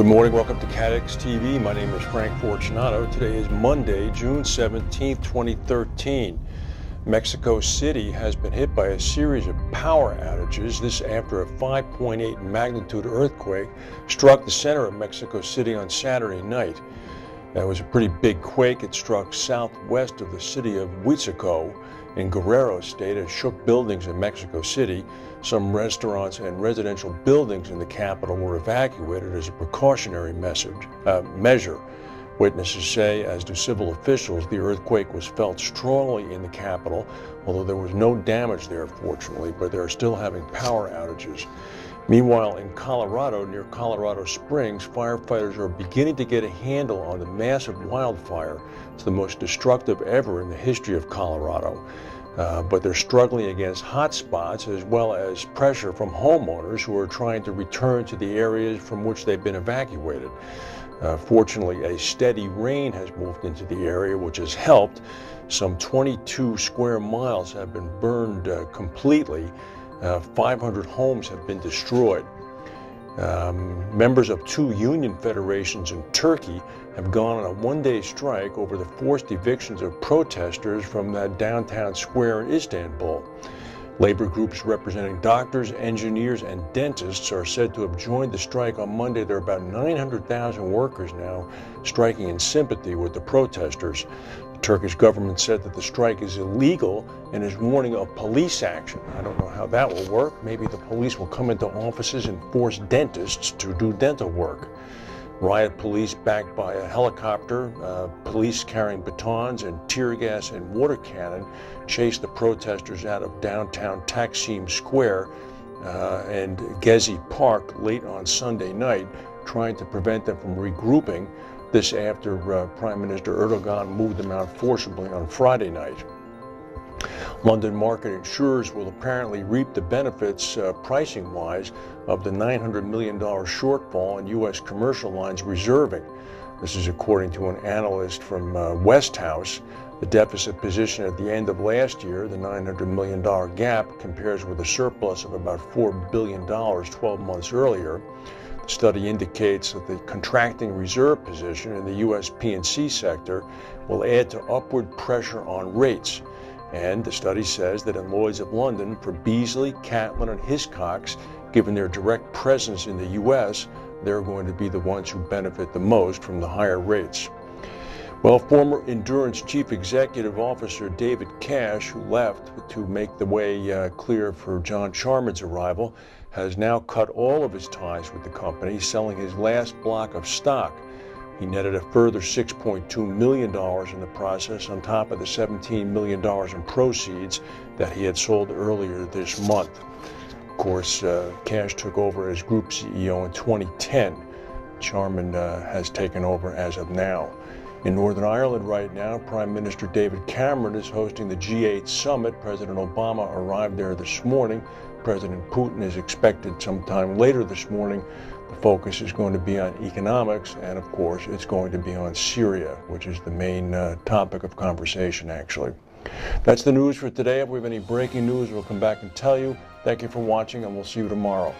Good morning, welcome to CATEX TV. My name is Frank Fortunato. Today is Monday, June 17, 2013. Mexico City has been hit by a series of power outages. This after a 5.8 magnitude earthquake struck the center of Mexico City on Saturday night. That was a pretty big quake. It struck southwest of the city of Huitzico in Guerrero State. It shook buildings in Mexico City. Some restaurants and residential buildings in the capital were evacuated as a precautionary measure. Witnesses say, as do civil officials, the earthquake was felt strongly in the capital, although there was no damage there, fortunately, but they're still having power outages. Meanwhile, in Colorado, near Colorado Springs, firefighters are beginning to get a handle on the massive wildfire. It's the most destructive ever in the history of Colorado. But they're struggling against hot spots as well as pressure from homeowners who are trying to return to the areas from which they've been evacuated. Fortunately, a steady rain has moved into the area, which has helped. Some 22 square miles have been burned completely. 500 homes have been destroyed. Members of two union federations in Turkey have gone on a one-day strike over the forced evictions of protesters from that downtown square in Istanbul. Labor groups representing doctors, engineers, and dentists are said to have joined the strike on Monday. There are about 900,000 workers now striking in sympathy with the protesters. The Turkish government said that the strike is illegal and is warning of police action. I don't know how that will work. Maybe the police will come into offices and force dentists to do dental work. Riot police backed by a helicopter, police carrying batons and tear gas and water cannon chased the protesters out of downtown Taksim Square and Gezi Park late on Sunday night, trying to prevent them from regrouping. This after Prime Minister Erdogan moved them out forcibly on Friday night. London market insurers will apparently reap the benefits, pricing-wise, of the $900 million shortfall in U.S. commercial lines reserving. This is according to an analyst from Westhouse. The deficit position at the end of last year, the $900 million gap, compares with a surplus of about $4 billion 12 months earlier. The study indicates that the contracting reserve position in the U.S. P&C sector will add to upward pressure on rates. And the study says that in Lloyd's of London, for Beazley, Catlin, and Hiscox, given their direct presence in the U.S., they're going to be the ones who benefit the most from the higher rates. Well, former Endurance Chief Executive Officer David Cash, who left to make the way clear for John Charman's arrival, has now cut all of his ties with the company, selling his last block of stock. He netted a further $6.2 million in the process on top of the $17 million in proceeds that he had sold earlier this month. Of course, Cash took over as group CEO in 2010. Charman has taken over as of now. In Northern Ireland right now, Prime Minister David Cameron is hosting the G8 summit. President Obama arrived there this morning. President Putin is expected sometime later this morning. The focus is going to be on economics, and of course, it's going to be on Syria, which is the main topic of conversation, actually. That's the news for today. If we have any breaking news, we'll come back and tell you. Thank you for watching, and we'll see you tomorrow.